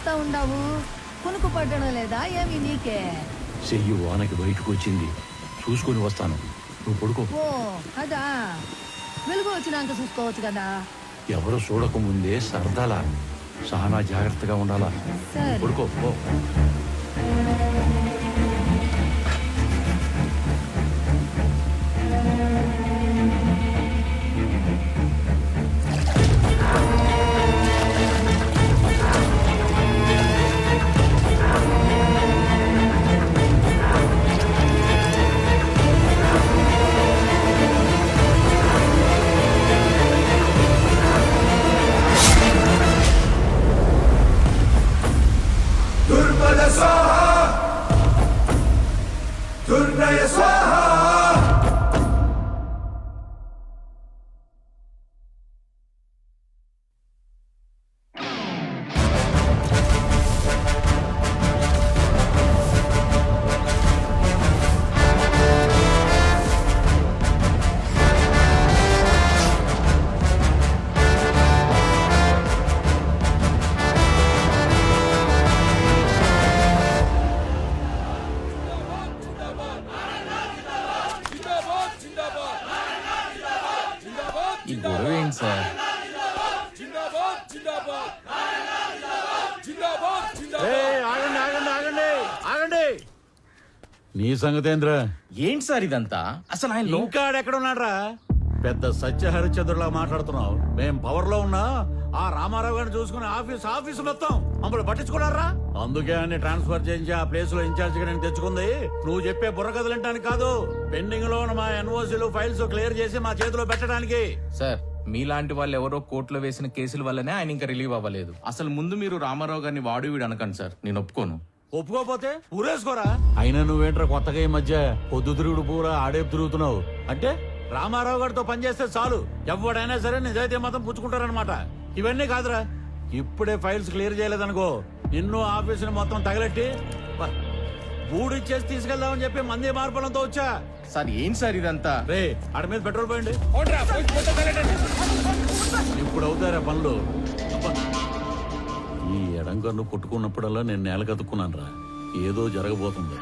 చేస్తా ఉండావు? కునుకు పట్టడం లేదా ఏమి నీకే? చెయ్యి వానకి బయటకు వచ్చింది, చూసుకొని వస్తాను. నువ్వు పడుకో. ఓ అదా, వెలుగు వచ్చినాక చూసుకోవచ్చు కదా. ఎవరు చూడకముందే సరదాలా, చాలా జాగ్రత్తగా ఉండాలా. సరే. పడుకో పో. ఈ గొడవ ఏంటి సార్? ఆగండి ఆగండి ఆగండి ఆగండి. నీ సంగతేంద్ర? ఏంటి సార్ ఇదంతా? అసలు ఆయన ఇంకా ఎక్కడ ఉన్నాడ్రా? పెద్ద సత్య హరిశ్చంద్రులా మాట్లాడుతున్నావు. మేం పవర్ లో ఉన్నా ఆ రామారావు గారిని చూసుకుని ఆఫీసు మొత్తం మమ్మల్ని పట్టించుకున్నారా? అందుకే అన్ని ట్రాన్స్ఫర్ చేయించి ఆ ప్లేస్ లో ఇన్ఛార్జ్ గా నేను తెచ్చుకుంది. నువ్వు చెప్పే బుర్రకథలంటానికి కాదు, పెండింగ్ లో ఉన్న మా ఎన్ఓసీలు ఫైల్స్ క్లియర్ చేసి మా చేతిలో పెట్టడానికి. సార్, మీలాంటి వాళ్ళు ఎవరో కోర్టులో వేసిన కేసుల వల్లనే ఆయన ఇంకా రిలీవ్ అవ్వలేదు. అసలు ముందు మీరు రామారావు గారిని వాడు వీడు అనకండి సార్, నేను ఒప్పుకోను. ఒప్పుకోపోతే ఊరేసుకోరా. అయినా నువ్వేంట్రా కొత్తగా ఈ మధ్య పొద్దు తిరుగుడు పూరా ఆడేపు తిరుగుతున్నావు? అంటే రామారావు గారితో పనిచేస్తే చాలు, ఎవడైనా సరే నిజాయితీ మాత్రం పుచ్చుకుంటారనమాట. ఇవన్నీ కాదురా, ఇప్పుడే ఫైల్స్ క్లియర్ చేయలేదనుకో నిన్ను ఆఫీసుని మొత్తం తగలెట్టి బూడిచ్చేసి తీసుకెళ్దామని చెప్పి మంది మార్పులంతో వచ్చా. సార్ ఏంటి సార్ ఇదంతా? రే ఆడ మీద పెట్రోల్ పోయండి. ఇప్పుడు అవుతారా పనులు? ఈ ఎడంకన్ను కొట్టుకున్నప్పుడల్లా నేను నేల కతుక్కున్నాను రా, ఏదో జరగబోతుంది.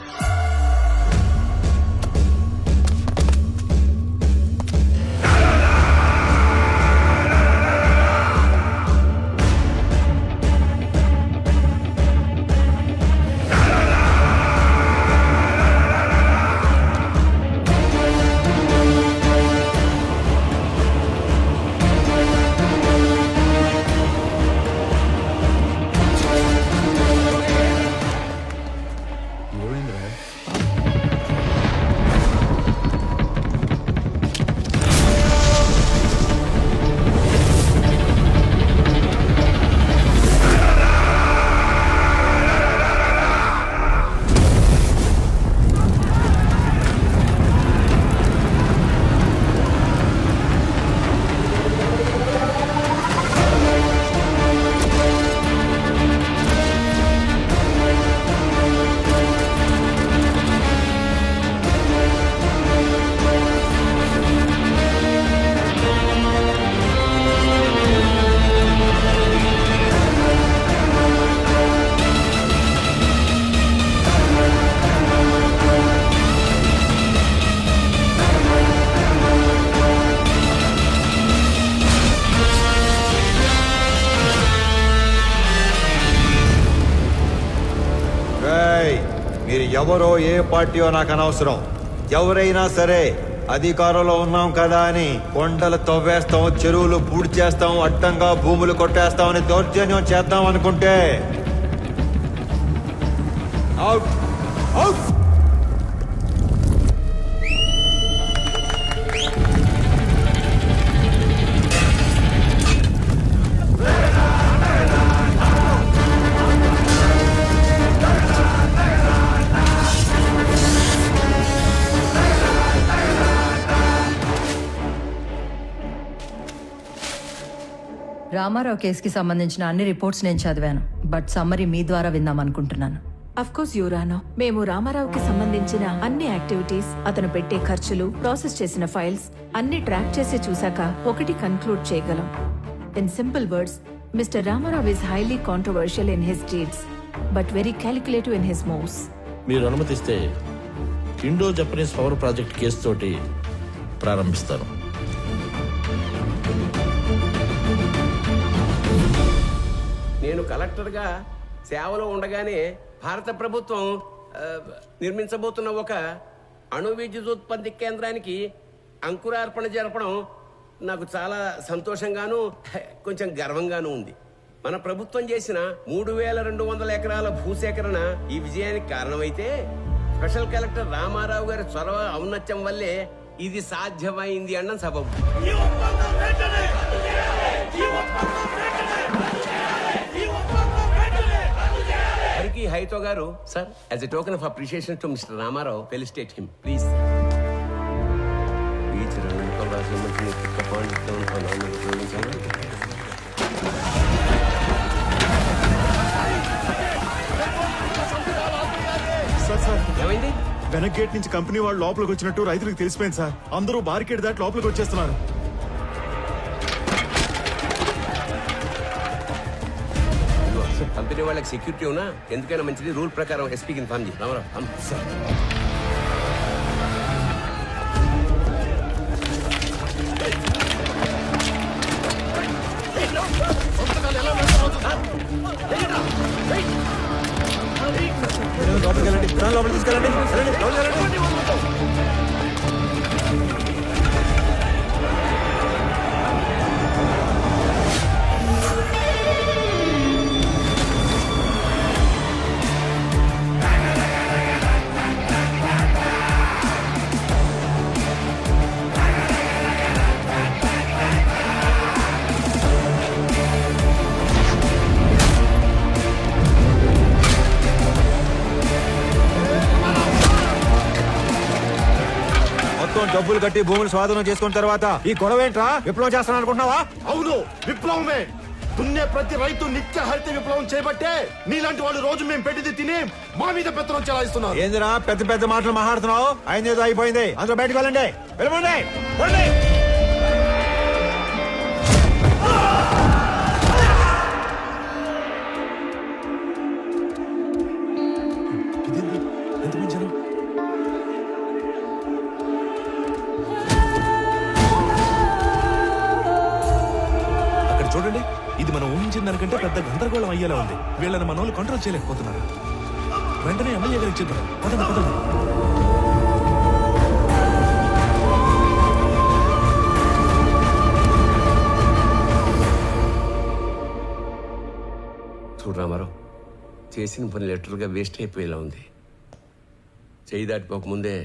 మీరు ఎవరో ఏ పార్టీయో నాకు అనవసరం. ఎవరైనా సరే అధికారంలో ఉన్నాం కదా అని కొండలు తవ్వేస్తాం, చెరువులు పూడి చేస్తాం, అడ్డంగా భూములు కొట్టేస్తామని దౌర్జన్యం చేద్దాం అనుకుంటే అవుట్ అవుట్. రామారావు కేసుకి సంబంధించిన అన్ని రిపోర్ట్స్ నేను చదివాను, బట్ సమ్మరీ మీ ద్వారా విందాం అనుకుంటున్నాను. అఫ్ కోర్స్ యువర్ మేము రామారావుకి సంబంధించిన అన్ని యాక్టివిటీస్, అతను పెట్టే ఖర్చులు, ప్రాసెస్ చేసిన ఫైల్స్ అన్ని ట్రాక్ చేసి చూశాక ఒకటి కన్క్లూడ్ చేయగలం. In simple words, Mr. Ramarao is highly controversial in his deeds, but very calculative in his moves. మీరు అనుమతిస్తే Indo Japanese power project case తోటి ప్రారంభిస్తాను. నేను కలెక్టర్గా సేవలో ఉండగానే భారత ప్రభుత్వం నిర్మించబోతున్న ఒక అణు విద్యుదుత్పత్తి కేంద్రానికి అంకురార్పణ జరపడం నాకు చాలా సంతోషంగాను కొంచెం గర్వంగాను ఉంది. మన ప్రభుత్వం చేసిన 3,200 ఎకరాల భూసేకరణ ఈ విజయానికి కారణమైతే స్పెషల్ కలెక్టర్ రామారావు గారి చొరవ ఔన్నత్యం వల్లే ఇది సాధ్యమైంది అన్న సబబు. హరికి హైతో గారు sir, as a token of appreciation to mister Ramarao, felicitate him please. ఏమైంది? వెనక్ గేట్ నుంచి కంపెనీ వాళ్ళు లోపలికి వచ్చినట్టు రైతులకు తెలిసిపోయింది సార్. అందరూ బార్కెట్ దాటి లోపలికి వచ్చేస్తున్నారు. కంపెనీ వాళ్ళకి సెక్యూరిటీ ఉన్నా ఎందుకైనా మంచిది రూల్ ప్రకారం ఎస్పీకి ఇన్ఫార్మ్ చేయి. రామారావు సార్. లోపలికి తీసుకెళ్ళండి. డబ్బులు కట్టి భూములు స్వాధీనం చేసుకున్న తర్వాత ఈ గొడవ ఏంట్రా? విప్లవం చేస్తాను అనుకుంటున్నావా? అవును, విప్లవమే. దున్నే ప్రతి రైతు నిత్య హరిత విప్లవం చేపట్టే నీలాంటి వాళ్ళు రోజు మేము పెట్టింది తిని మా మీద పెత్తనం చెలాయిస్తున్నారు. ఏందిరా పెద్ద పెద్ద మాటలు మాట్లాడుతున్నావు? అయిందేదో అయిపోయింది. అందరూ బయటకు వెళ్ళండి. వెళ్ళండి. చూడండి, ఇది మనం ఊహించిన దానికంటే పెద్ద గందరగోళం అయ్యేలా ఉంది. వీళ్ళని మన వాళ్ళు కంట్రోల్ చేయలేకపోతున్నారు. వెంటనే ఎమ్మెల్యే గారికి చెప్తారు. పదండి పదండి. చూడు రామారావు, చేసిన పని లెటర్గా వేస్ట్ అయిపోయేలా ఉంది. చేయి దాటిపోకముందే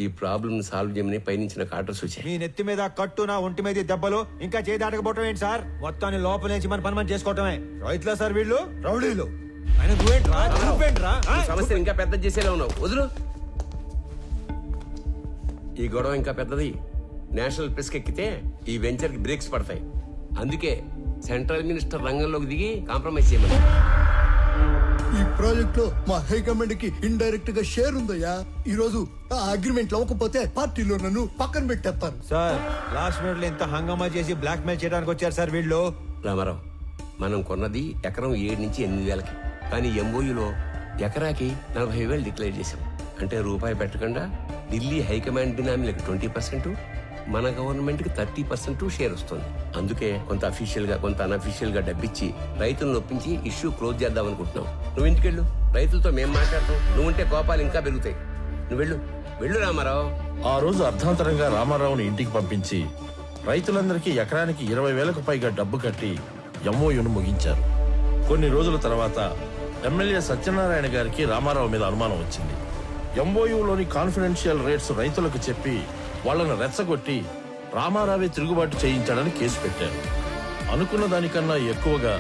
ఈ ప్రాబ్లమ్ సాల్వ్ చేయమని పైనుంచి నాకు ఆర్డర్స్ వచ్చాయి. మీ నెత్తి మీద కట్టు, నా ఒంటి మీద దెబ్బలు, ఇంకా చేయి దాటకపోవటం ఏంటి సార్? మొత్తాన్ని లోపల నుంచి మన పని మనం చేసుకోవటమే. రైతులా సార్ వీళ్ళు? రౌడీలు. ఆయన నువ్వేంట్రా? సమస్య ఇంకా పెద్ద చేసేలా ఉన్నావు. వదులు. ఈ గొడవ ఇంకా పెద్దది. నేషనల్ ప్రెస్ ఎక్కితే ఈ వెంచర్ కి బ్రేక్స్ పడతాయి. అందుకే సెంట్రల్ మినిస్టర్ రంగంలోకి దిగి కాంప్రమైజ్ చేయమని. ఈ ప్రాజెక్ట్ లో మా హైకమాండ్ కి ఇండైరెక్ట్ గా షేర్ ఉందయ్యా. ఈ రోజు ఆ అగ్రిమెంట్ అవ్వకపోతే పార్టీలో నన్ను పక్కన పెట్టేస్తారు. సార్, లాస్ట్ మినిట్ లో ఇంత హంగామా చేసి బ్లాక్ మెయిల్ చేయడానికి వచ్చారు సార్ వీళ్ళు. రామారావు, మనం కొన్నది ఎకరం 7 నుంచి 8,000కి. కానీ ఎంఓయూలో ఎకరాకి 40,000 డిక్లేర్ చేశాం. అంటే రూపాయి పెట్టకుండా ఢిల్లీ హైకమాండ్ బినామీలకు 20%, మన గవర్నమెంట్ కి 30% షేర్ వస్తుంది. అందుకే కొంత అఫీషియల్ గా కొంత అన్అఫీషియల్ గా డబ్బిచ్చి రైతులను ఒప్పించి ఇష్యూ క్లోజ్ చేద్దాం అనుకుంటున్నాం. నువ్వు ఇంటికెళ్ళు, రైతులతో మేం మాట్లాడతాం. నువ్వుంటే కోపాలు ఇంకా పెరుగుతాయి. నువ్వు వెళ్ళు రామారావు. ఆ రోజు అర్ధాంతరంగా రామారావుని ఇంటికి పంపించి రైతులందరికీ ఎకరానికి 20,000కు పైగా డబ్బు కట్టి ఎంఓయూను ముగించారు. కొన్ని రోజుల తర్వాత ఎమ్మెల్యే సత్యనారాయణ గారికి రామారావు మీద అనుమానం వచ్చింది. ఎంఓయూలోని కాన్ఫిడెన్షియల్ రేట్స్ రైతులకు చెప్పి వాళ్లను రెచ్చగొట్టి రామారావే తిరుగుబాటు చేయించాడని కేసు పెట్టారు. అనుకున్న దానికన్నా ఎక్కువగా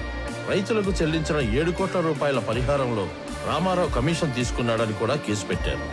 రైతులకు చెల్లించిన 7 కోట్ల రూపాయల పరిహారంలో రామారావు కమిషన్ తీసుకున్నాడని కూడా కేసు పెట్టారు.